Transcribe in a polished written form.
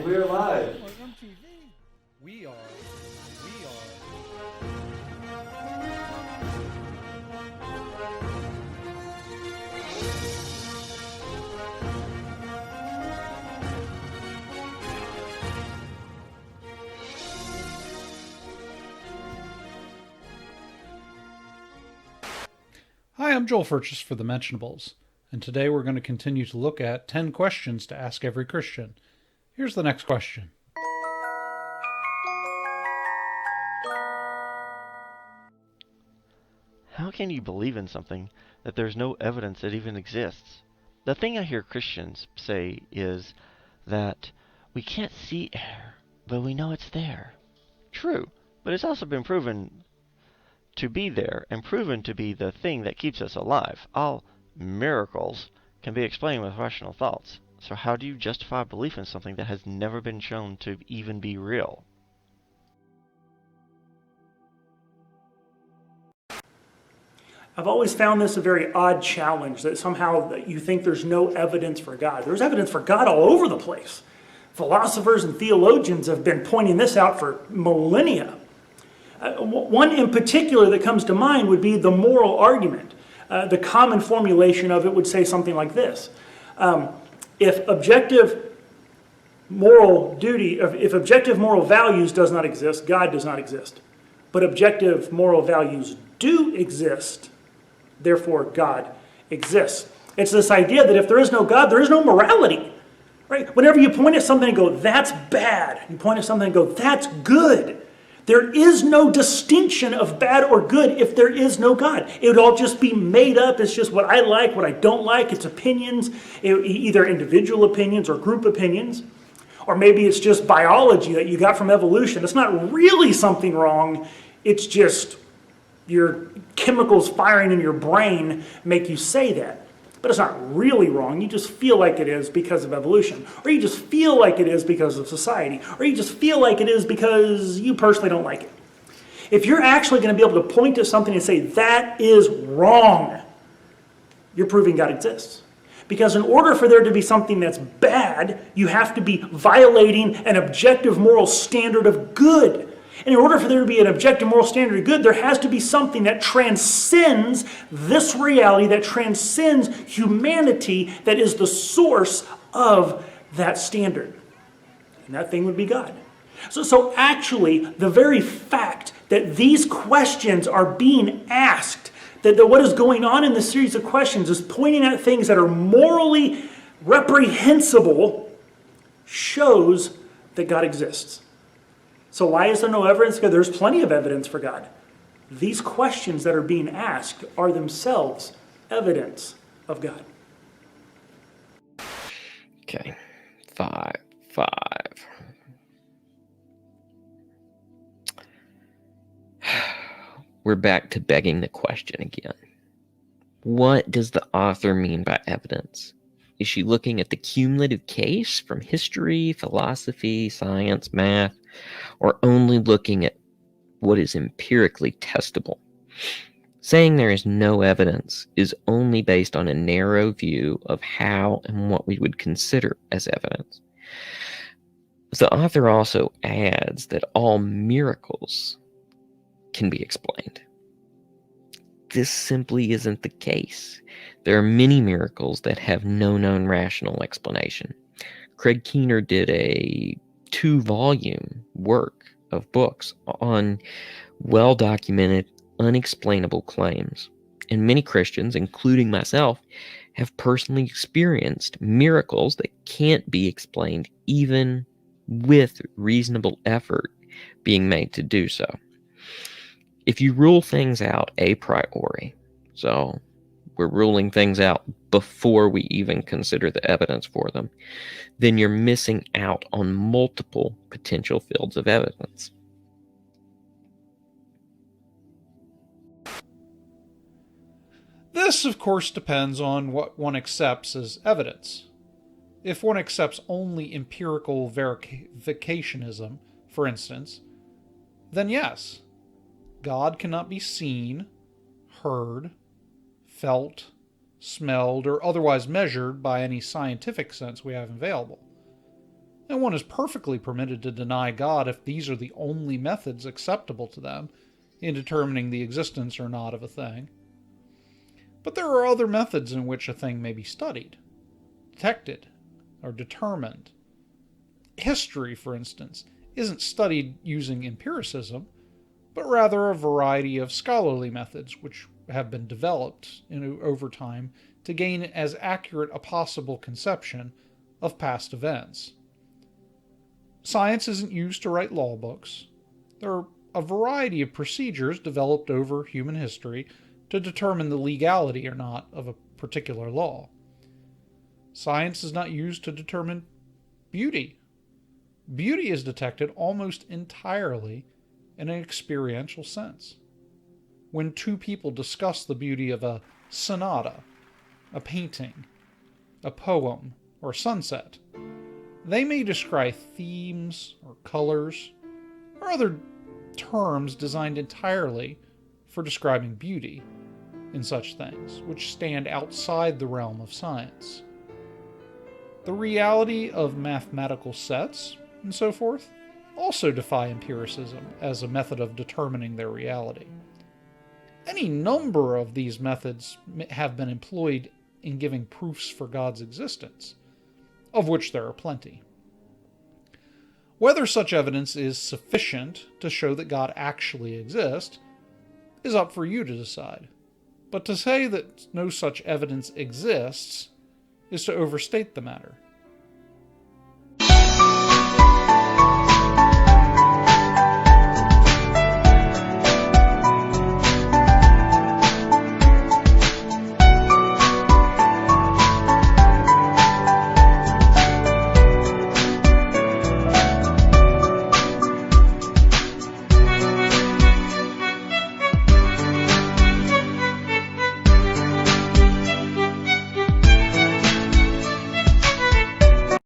we're live. Like on TV. We are. We are. Hi, I'm Joel Furchess for the Mentionables, and today we're going to continue to look at 10 questions to ask every Christian. Here's the next question. How can you believe in something that there's no evidence it even exists? The thing I hear Christians say is that we can't see air, but we know it's there. True, but it's also been proven to be there and proven to be the thing that keeps us alive. All miracles can be explained with rational thoughts. So how do you justify belief in something that has never been shown to even be real? I've always found this a very odd challenge, that somehow that you think there's no evidence for God. There's evidence for God all over the place. Philosophers and theologians have been pointing this out for millennia. One in particular that comes to mind would be the moral argument. The common formulation of it would say something like this. If objective moral values does not exist, God does not exist. But objective moral values do exist, therefore God exists. It's this idea that if there is no God, there is no morality. Right? Whenever you point at something and go, that's bad, you point at something and go, that's good. There is no distinction of bad or good if there is no God. It would all just be made up. It's just what I like, what I don't like. It's opinions, either individual opinions or group opinions. Or maybe it's just biology that you got from evolution. It's not really something wrong. It's just your chemicals firing in your brain make you say that. But it's not really wrong. You just feel like it is because of evolution. Or you just feel like it is because of society. Or you just feel like it is because you personally don't like it. If you're actually going to be able to point to something and say, that is wrong, you're proving God exists. Because in order for there to be something that's bad, you have to be violating an objective moral standard of good. And in order for there to be an objective moral standard of good, there has to be something that transcends this reality, that transcends humanity, that is the source of that standard. And that thing would be God. So actually, the very fact that these questions are being asked, that what is going on in this series of questions is pointing at things that are morally reprehensible, shows that God exists. So why is there no evidence? Because there's plenty of evidence for God. These questions that are being asked are themselves evidence of God. Okay, five. We're back to begging the question again. What does the author mean by evidence? Is she looking at the cumulative case from history, philosophy, science, math, or only looking at what is empirically testable? Saying there is no evidence is only based on a narrow view of how and what we would consider as evidence. The author also adds that all miracles can be explained. This simply isn't the case. There are many miracles that have no known rational explanation. Craig Keener did a 2-volume work of books on well-documented, unexplainable claims. And many Christians, including myself, have personally experienced miracles that can't be explained even with reasonable effort being made to do so. If you rule things out a priori, so we're ruling things out before we even consider the evidence for them, then you're missing out on multiple potential fields of evidence. This, of course, depends on what one accepts as evidence. If one accepts only empirical verificationism, for instance, then yes, God cannot be seen, heard, felt, smelled, or otherwise measured by any scientific sense we have available. and one is perfectly permitted to deny God if these are the only methods acceptable to them in determining the existence or not of a thing. But there are other methods in which a thing may be studied, detected, or determined. History, for instance, isn't studied using empiricism, but rather a variety of scholarly methods which have been developed over time to gain as accurate a possible conception of past events. Science isn't used to write law books. There are a variety of procedures developed over human history to determine the legality or not of a particular law. Science is not used to determine beauty. Beauty is detected almost entirely in an experiential sense. When two people discuss the beauty of a sonata, a painting, a poem, or sunset, they may describe themes or colors or other terms designed entirely for describing beauty in such things, which stand outside the realm of science. The reality of mathematical sets and so forth also defy empiricism as a method of determining their reality. Any number of these methods have been employed in giving proofs for God's existence, of which there are plenty. Whether such evidence is sufficient to show that God actually exists is up for you to decide. But to say that no such evidence exists is to overstate the matter.